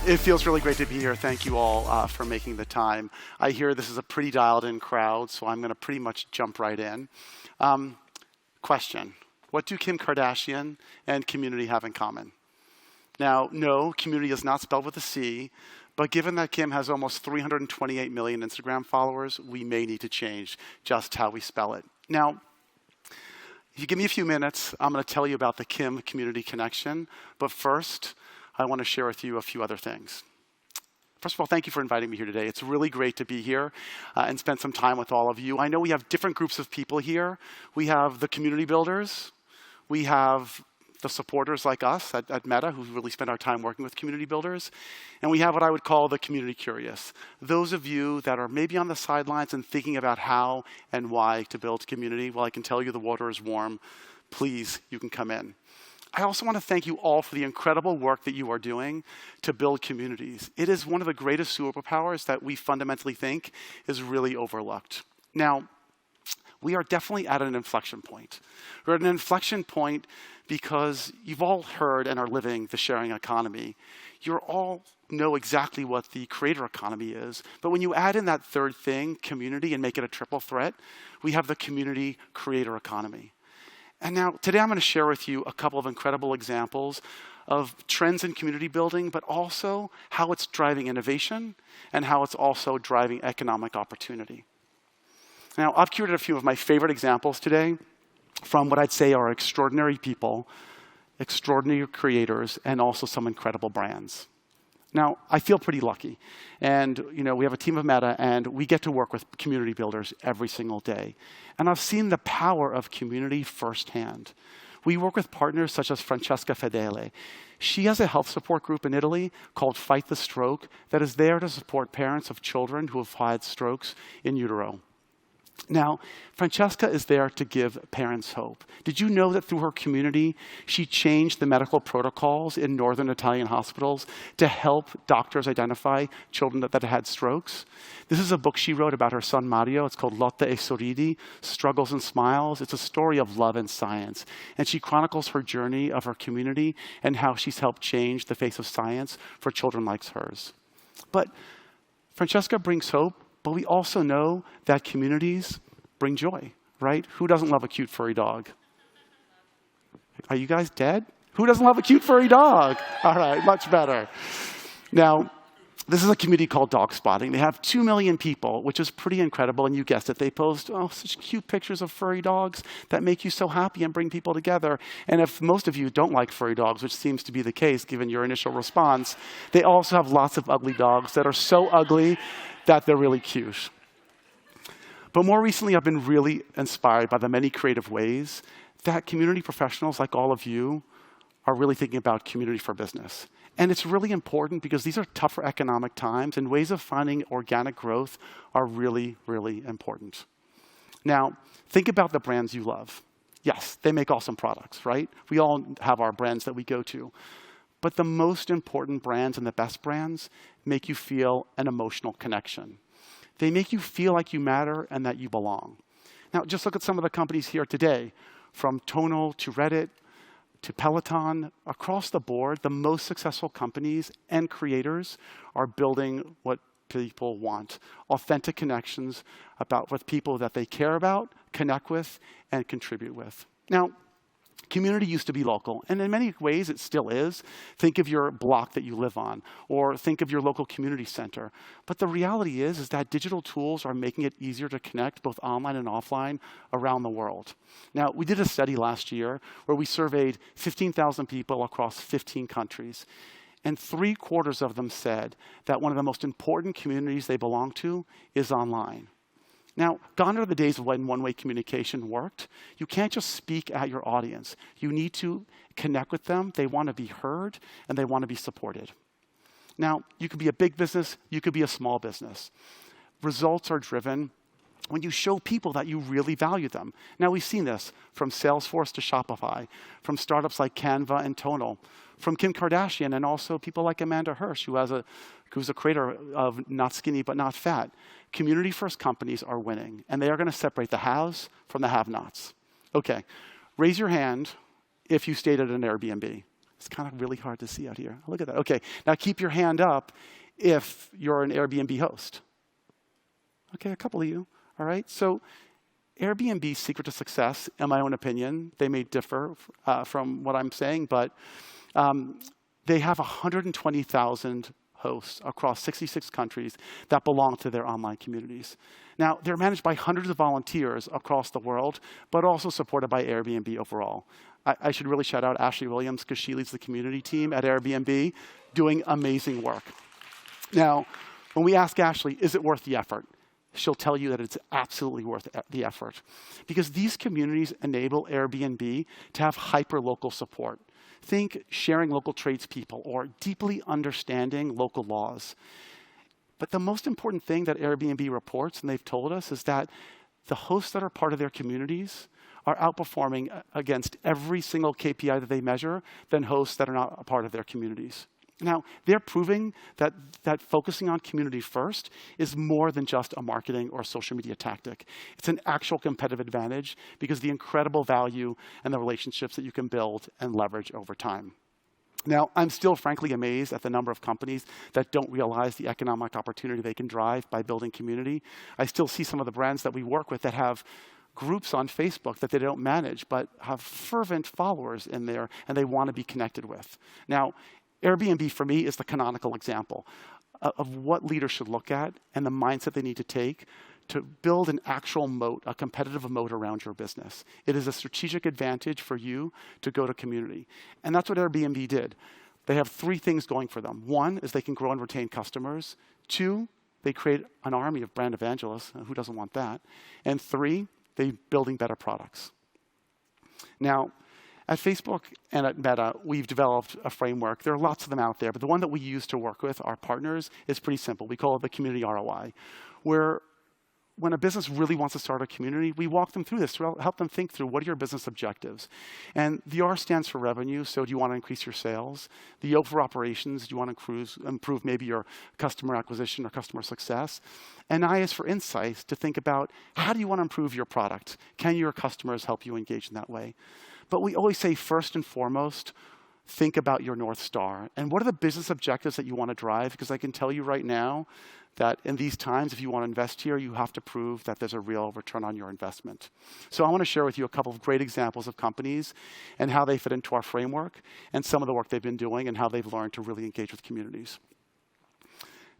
It feels really great to be here. Thank you all for making the time. I hear this is a pretty dialed-in crowd, so I'm going to pretty much jump right in. Question: what do Kim Kardashian and community have in common? Now, no, community is not spelled with a C, but given that Kim has almost 328 million Instagram followers, we may need to change just how we spell it. Now, if you give me a few minutes, I'm going to tell you about the Kim community connection, but first, I want to share with you a few other things. First of all, thank you for inviting me here today. It's really great to be here and spend some time with all of you. I know we have different groups of people here. We have the community builders. We have the supporters like us at Meta, who really spend our time working with community builders. And we have what I would call the community curious. Those of you that are maybe on the sidelines and thinking about how and why to build community, well, I can tell you the water is warm. Please, you can come in. I also want to thank you all for the incredible work that you are doing to build communities. It is one of the greatest superpowers that we fundamentally think is really overlooked. Now, we are definitely at an inflection point. We're at an inflection point because you've all heard and are living the sharing economy. You all know exactly what the creator economy is, but when you add in that third thing, community, and make it a triple threat, we have the community creator economy. And now, today I'm going to share with you a couple of incredible examples of trends in community building, but also how it's driving innovation and how it's also driving economic opportunity. Now, I've curated a few of my favorite examples today from what I'd say are extraordinary people, extraordinary creators, and also some incredible brands. Now, I feel pretty lucky. And we have a team of Meta, and we get to work with community builders every single day. And I've seen the power of community firsthand. We work with partners such as Francesca Fedele. She has a health support group in Italy called Fight the Stroke that is there to support parents of children who have had strokes in utero. Now, Francesca is there to give parents hope. Did you know that through her community, she changed the medical protocols in northern Italian hospitals to help doctors identify children that had strokes? This is a book she wrote about her son Mario. It's called Lotta e Sorridi, Struggles and Smiles. It's a story of love and science. And she chronicles her journey of her community and how she's helped change the face of science for children like hers. But Francesca brings hope. But we also know that communities bring joy, right? Who doesn't love a cute furry dog? Are you guys dead? Who doesn't love a cute furry dog? All right, much better. Now, this is a community called Dog Spotting. They have 2 million people, which is pretty incredible. And you guessed it, they post such cute pictures of furry dogs that make you so happy and bring people together. And if most of you don't like furry dogs, which seems to be the case given your initial response, they also have lots of ugly dogs that are so ugly that they're really cute. But more recently, I've been really inspired by the many creative ways that community professionals like all of you are really thinking about community for business. And it's really important because these are tougher economic times, and ways of finding organic growth are really, really important. Now, think about the brands you love. Yes, they make awesome products, right? We all have our brands that we go to. But the most important brands and the best brands make you feel an emotional connection. They make you feel like you matter and that you belong. Now, just look at some of the companies here today, from Tonal to Reddit to Peloton. Across the board, the most successful companies and creators are building what people want: authentic connections with people that they care about, connect with, and contribute with. Now, community used to be local, and in many ways it still is. Think of your block that you live on, or think of your local community center. But the reality is that digital tools are making it easier to connect both online and offline around the world. Now, we did a study last year where we surveyed 15,000 people across 15 countries, and 3/4 of them said that one of the most important communities they belong to is online. Now, gone are the days of when one-way communication worked. You can't just speak at your audience. You need to connect with them. They want to be heard, and they want to be supported. Now, you could be a big business. You could be a small business. Results are driven when you show people that you really value them. Now, we've seen this from Salesforce to Shopify, from startups like Canva and Tonal, from Kim Kardashian, and also people like Amanda Hirsch, who's a creator of Not Skinny But Not Fat. Community-first companies are winning, and they are going to separate the haves from the have-nots. Okay, raise your hand if you stayed at an Airbnb. It's kind of really hard to see out here. Look at that. Okay, now keep your hand up if you're an Airbnb host. Okay, a couple of you. All right, so Airbnb's secret to success, in my own opinion, they may differ from what I'm saying, but they have 120,000 hosts across 66 countries that belong to their online communities. Now, they're managed by hundreds of volunteers across the world, but also supported by Airbnb overall. I should really shout out Ashley Williams because she leads the community team at Airbnb, doing amazing work. Now, when we ask Ashley, is it worth the effort? She'll tell you that it's absolutely worth the effort because these communities enable Airbnb to have hyper-local support. Think sharing local tradespeople or deeply understanding local laws. But the most important thing that Airbnb reports, and they've told us, is that the hosts that are part of their communities are outperforming against every single KPI that they measure than hosts that are not a part of their communities. Now, they're proving that focusing on community first is more than just a marketing or social media tactic. It's an actual competitive advantage because of the incredible value and the relationships that you can build and leverage over time. Now, I'm still frankly amazed at the number of companies that don't realize the economic opportunity they can drive by building community. I still see some of the brands that we work with that have groups on Facebook that they don't manage, but have fervent followers in there and they want to be connected with. Now, Airbnb, for me, is the canonical example of what leaders should look at and the mindset they need to take to build an actual moat, a competitive moat around your business. It is a strategic advantage for you to go to community. And that's what Airbnb did. They have three things going for them. One is they can grow and retain customers. Two, they create an army of brand evangelists. Who doesn't want that? And three, they're building better products. Now, at Facebook and at Meta, we've developed a framework. There are lots of them out there, but the one that we use to work with our partners is pretty simple. We call it the community ROI, where when a business really wants to start a community, we walk them through this to help them think through what are your business objectives. And the R stands for revenue, so do you want to increase your sales? The O for operations, do you want to improve maybe your customer acquisition or customer success? And I is for insights, to think about how do you want to improve your product? Can your customers help you engage in that way? But we always say first and foremost, think about your North Star. And what are the business objectives that you want to drive? Because I can tell you right now that in these times, if you want to invest here, you have to prove that there's a real return on your investment. So I want to share with you a couple of great examples of companies and how they fit into our framework and some of the work they've been doing and how they've learned to really engage with communities.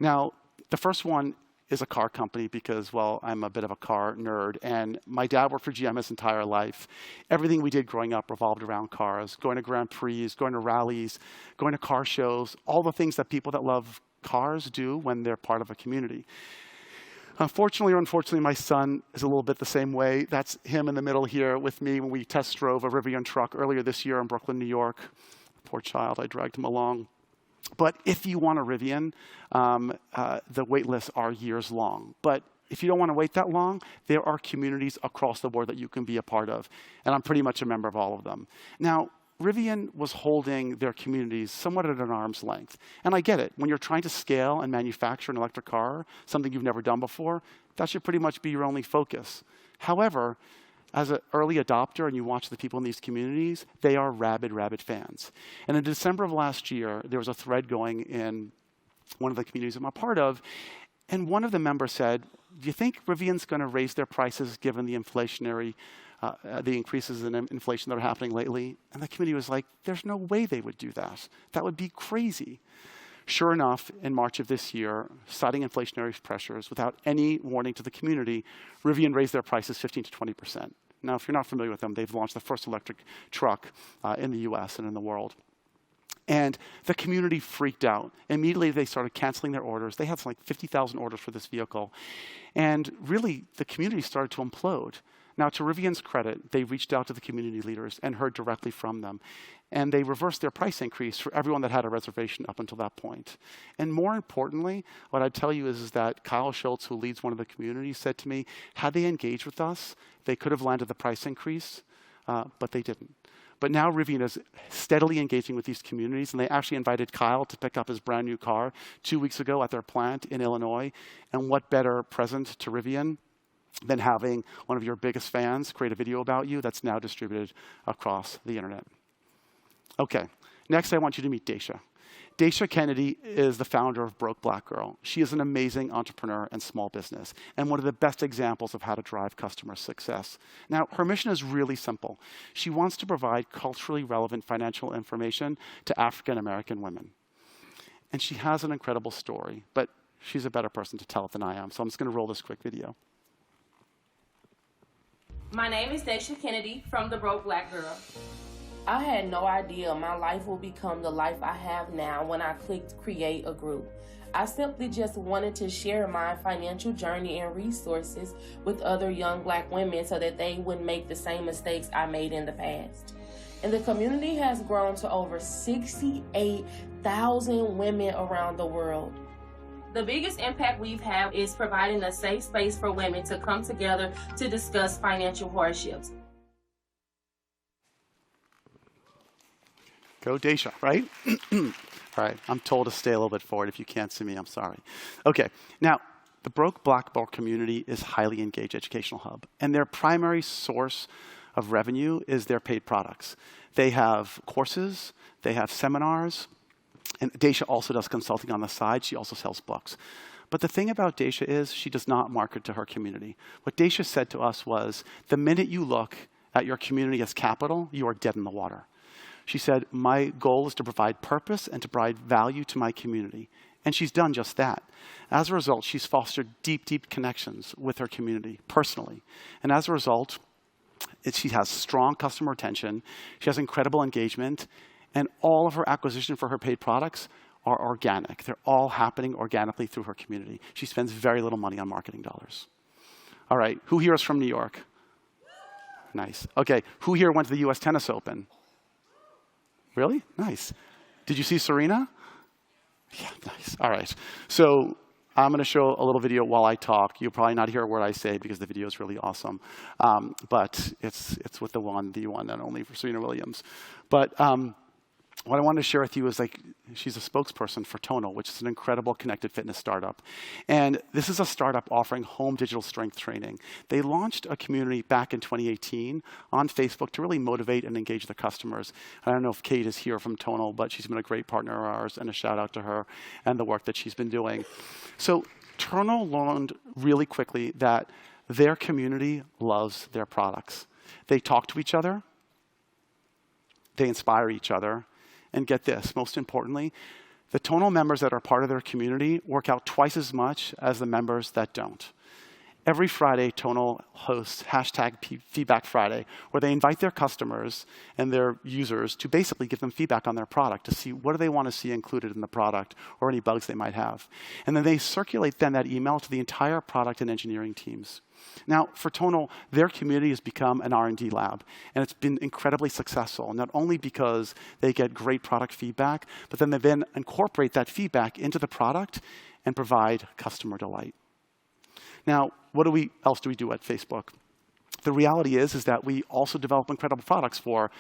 Now, the first one is a car company because, well, I'm a bit of a car nerd, and my dad worked for GM his entire life. Everything we did growing up revolved around cars, going to Grand Prix, going to rallies, going to car shows, all the things that people that love cars do when they're part of a community. Unfortunately or unfortunately, my son is a little bit the same way. That's him in the middle here with me when we test drove a Rivian truck earlier this year in Brooklyn, New York. Poor child, I dragged him along. But if you want a Rivian, the wait lists are years long. But if you don't want to wait that long, there are communities across the board that you can be a part of. And I'm pretty much a member of all of them. Now, Rivian was holding their communities somewhat at an arm's length. And I get it. When you're trying to scale and manufacture an electric car, something you've never done before, that should pretty much be your only focus. However, as an early adopter and you watch the people in these communities, they are rabid fans. And in December of last year, there was a thread going in one of the communities I'm a part of, and one of the members said, do you think Rivian's going to raise their prices given the inflationary, the increases in inflation that are happening lately? And the community was like, there's no way they would do that. That would be crazy. Sure enough, in March of this year, citing inflationary pressures, without any warning to the community, Rivian raised their prices 15 to 20%. Now, if you're not familiar with them, they've launched the first electric truck in the US and in the world. And the community freaked out. Immediately, they started canceling their orders. They had like 50,000 orders for this vehicle. And really, the community started to implode. Now, to Rivian's credit, they reached out to the community leaders and heard directly from them. And they reversed their price increase for everyone that had a reservation up until that point. And more importantly, what I'd tell you is that Kyle Schultz, who leads one of the communities, said to me, had they engaged with us, they could have landed the price increase, but they didn't. But now Rivian is steadily engaging with these communities, and they actually invited Kyle to pick up his brand new car 2 weeks ago at their plant in Illinois. And what better present to Rivian than having one of your biggest fans create a video about you that's now distributed across the internet. Okay, Next, I want you to meet Daisha. Daisha Kennedy is the founder of Broke Black Girl. She is an amazing entrepreneur and small business, and one of the best examples of how to drive customer success. Now, her mission is really simple. She wants to provide culturally relevant financial information to African American women. And she has an incredible story, but she's a better person to tell it than I am, so I'm just going to roll this quick video. My name is Daisha Kennedy from the Broke Black Girl. I had no idea my life will become the life I have now when I clicked create a group. I simply just wanted to share my financial journey and resources with other young Black women so that they wouldn't make the same mistakes I made in the past. And the community has grown to over 68,000 women around the world. The biggest impact we've had is providing a safe space for women to come together to discuss financial hardships. Go Daisha, right? All right, I'm told to stay a little bit forward. If you can't see me, I'm sorry. Okay, now, the Broke Black Girl community is a highly engaged educational hub, and their primary source of revenue is their paid products. They have courses, they have seminars, and Daisha also does consulting on the side. She also sells books. But the thing about Daisha is she does not market to her community. What Daisha said to us was, the minute you look at your community as capital, you are dead in the water. She said, my goal is to provide purpose and to provide value to my community. And she's done just that. As a result, she's fostered deep, deep connections with her community personally. And as a result, she has strong customer retention, she has incredible engagement, and all of her acquisition for her paid products are organic. They're all happening organically through her community. She spends very little money on marketing dollars. All right, who here is from New York? Nice. Okay, who here went to the US Tennis Open? Really? Nice. Did you see Serena? Yeah, nice. All right. So I'm going to show a little video while I talk. You'll probably not hear a word I say because the video is really awesome. But it's with the one and only for Serena Williams. But what I wanted to share with you is she's a spokesperson for Tonal, which is an incredible connected fitness startup. And this is a startup offering home digital strength training. They launched a community back in 2018 on Facebook to really motivate and engage their customers. I don't know if Kate is here from Tonal, but she's been a great partner of ours, and a shout out to her and the work that she's been doing. So Tonal learned really quickly that their community loves their products. They talk to each other, they inspire each other, and get this, most importantly, the Tonal members that are part of their community work out twice as much as the members that don't. Every Friday, Tonal hosts #Feedback Friday, where they invite their customers and their users to basically give them feedback on their product to see what do they want to see included in the product or any bugs they might have. And then they circulate that email to the entire product and engineering teams. Now, for Tonal, their community has become an R&D lab, and it's been incredibly successful, not only because they get great product feedback, but then they incorporate that feedback into the product and provide customer delight. Now, what else do we do at Facebook? The reality is that we also develop incredible products for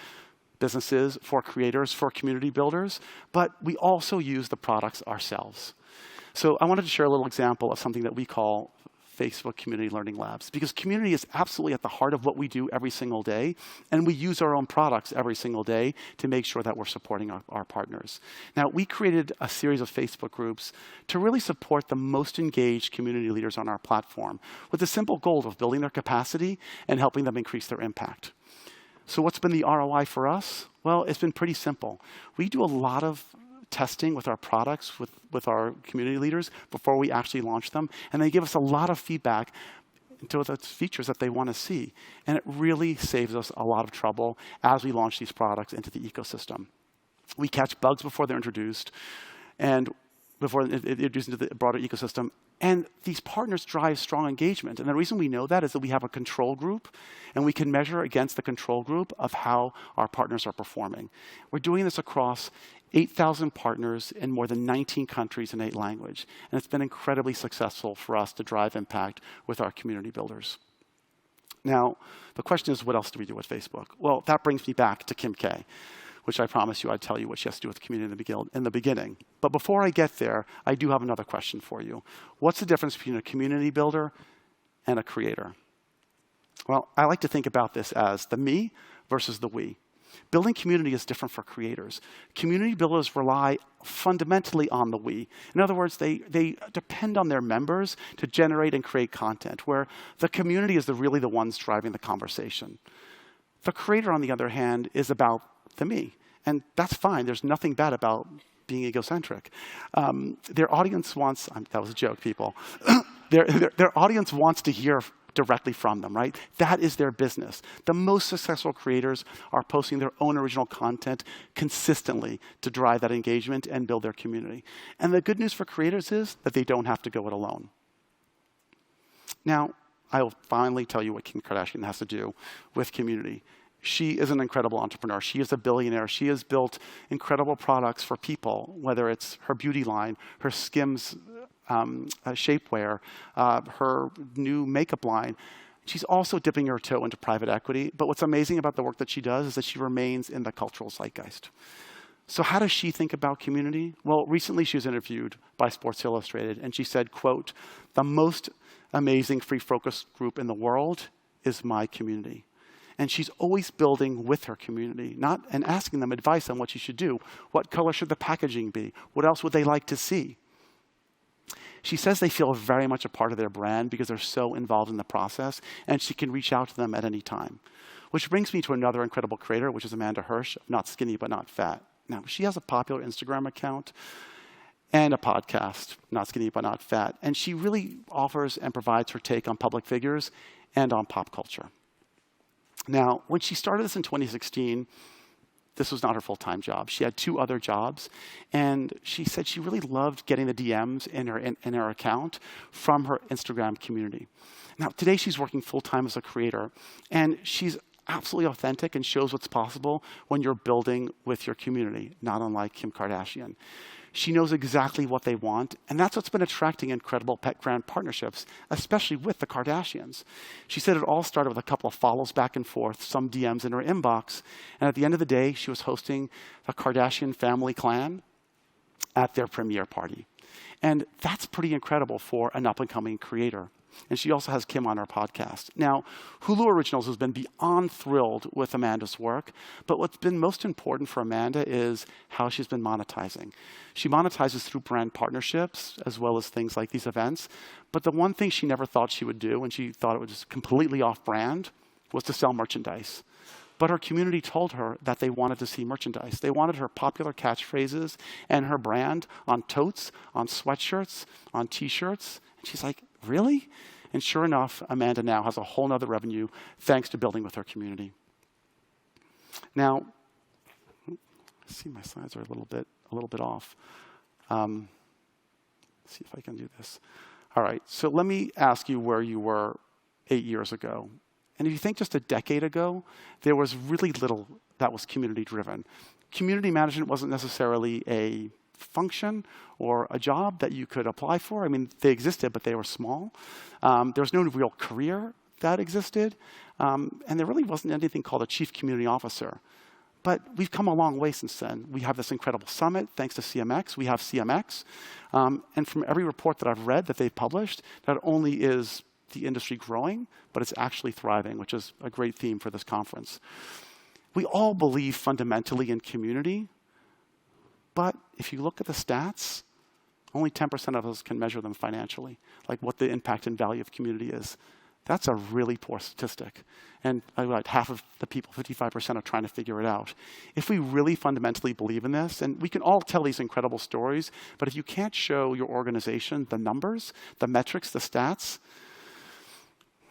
businesses, for creators, for community builders, but we also use the products ourselves. So I wanted to share a little example of something that we call Facebook Community Learning Labs, because community is absolutely at the heart of what we do every single day, and we use our own products every single day to make sure that we're supporting our partners. Now, we created a series of Facebook groups to really support the most engaged community leaders on our platform with the simple goal of building their capacity and helping them increase their impact. So what's been the ROI for us? Well, it's been pretty simple. We do a lot of testing with our products, with our community leaders before we actually launch them. And they give us a lot of feedback into the features that they want to see. And it really saves us a lot of trouble as we launch these products into the ecosystem. We catch bugs before they're introduced and before they're introduced into the broader ecosystem. And these partners drive strong engagement. And the reason we know that is that we have a control group, and we can measure against the control group of how our partners are performing. We're doing this across 8,000 partners in more than 19 countries in 8 languages. And it's been incredibly successful for us to drive impact with our community builders. Now, the question is, what else do we do with Facebook? Well, that brings me back to Kim K, which I promised you I'd tell you what she has to do with the community in the beginning. But before I get there, I do have another question for you. What's the difference between a community builder and a creator? Well, I like to think about this as the me versus the we. Building community is different for creators. Community builders rely fundamentally on the we. In other words, they depend on their members to generate and create content, where the community is really the ones driving the conversation. The creator, on the other hand, is about the me. And that's fine. There's nothing bad about being egocentric. Their audience wants, that was a joke, people. their audience wants to hear directly from them, right? That is their business. The most successful creators are posting their own original content consistently to drive that engagement and build their community. And the good news for creators is that they don't have to go it alone. Now, I will finally tell you what Kim Kardashian has to do with community. She is an incredible entrepreneur. She is a billionaire. She has built incredible products for people, whether it's her beauty line, her Skims shapewear, her new makeup line. She's also dipping her toe into private equity. But what's amazing about the work that she does is that she remains in the cultural zeitgeist. So how does she think about community? Well, recently she was interviewed by Sports Illustrated, and she said, quote, "The most amazing free focus group in the world is my community." And she's always building with her community, and asking them advice on what she should do. What color should the packaging be? What else would they like to see? She says they feel very much a part of their brand because they're so involved in the process, and she can reach out to them at any time. Which brings me to another incredible creator, which is Amanda Hirsch, Not Skinny But Not Fat. Now, she has a popular Instagram account and a podcast, Not Skinny But Not Fat, and she really offers and provides her take on public figures and on pop culture. Now, when she started this in 2016, this was not her full-time job. She had 2 other jobs, and she said she really loved getting the DMs in her account from her Instagram community. Now, today she's working full-time as a creator, and she's absolutely authentic and shows what's possible when you're building with your community, not unlike Kim Kardashian. She knows exactly what they want, and that's what's been attracting incredible brand partnerships, especially with the Kardashians. She said it all started with a couple of follows back and forth, some DMs in her inbox, and at the end of the day, she was hosting the Kardashian family clan at their premiere party. And that's pretty incredible for an up-and-coming creator. And she also has Kim on her podcast. Now, Hulu Originals has been beyond thrilled with Amanda's work, but what's been most important for Amanda is how she's been monetizing. She monetizes through brand partnerships, as well as things like these events. But the one thing she never thought she would do, and she thought it was just completely off-brand, was to sell merchandise. But her community told her that they wanted to see merchandise. They wanted her popular catchphrases and her brand on totes, on sweatshirts, on T-shirts. And she's like, really? And sure enough, Amanda now has a whole nother revenue thanks to building with her community. Now, I see my slides are a little bit off. Let's see if I can do this. All right, so let me ask you where you were 8 years ago. And if you think just a decade ago, there was really little that was community-driven. Community management wasn't necessarily a function or a job that you could apply for. I mean, they existed, but they were small. There was no real career that existed. And there really wasn't anything called a chief community officer. But we've come a long way since then. We have this incredible summit, thanks to CMX. We have CMX. And from every report that I've read that they've published, not only is the industry growing, but it's actually thriving, which is a great theme for this conference. We all believe fundamentally in community, but if you look at the stats, only 10% of us can measure them financially, like what the impact and value of community is. That's a really poor statistic. And like half of the people, 55%, are trying to figure it out. If we really fundamentally believe in this, and we can all tell these incredible stories, but if you can't show your organization the numbers, the metrics, the stats,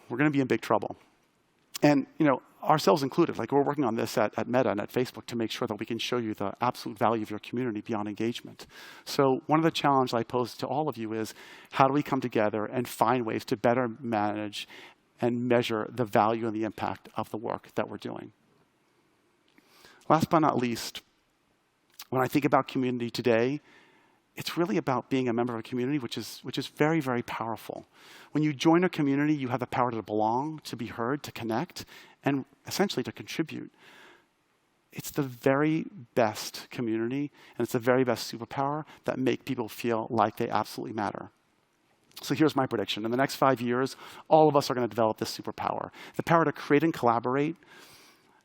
we're going to be in big trouble. And ourselves included, like we're working on this at Meta and at Facebook to make sure that we can show you the absolute value of your community beyond engagement. So one of the challenges I pose to all of you is, how do we come together and find ways to better manage and measure the value and the impact of the work that we're doing? Last but not least, when I think about community today, it's really about being a member of a community, which is very, very powerful. When you join a community, you have the power to belong, to be heard, to connect, and essentially to contribute. It's the very best community, and it's the very best superpower that make people feel like they absolutely matter. So here's my prediction. In the next 5 years, all of us are going to develop this superpower, the power to create and collaborate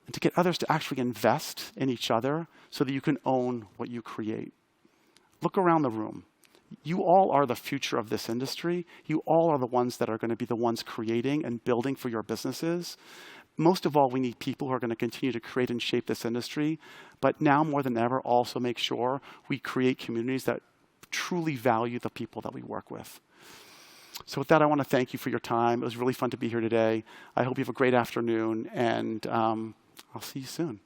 and to get others to actually invest in each other so that you can own what you create. Look around the room. You all are the future of this industry. You all are the ones that are going to be the ones creating and building for your businesses. Most of all, we need people who are going to continue to create and shape this industry, but now more than ever, also make sure we create communities that truly value the people that we work with. So with that, I want to thank you for your time. It was really fun to be here today. I hope you have a great afternoon, and I'll see you soon.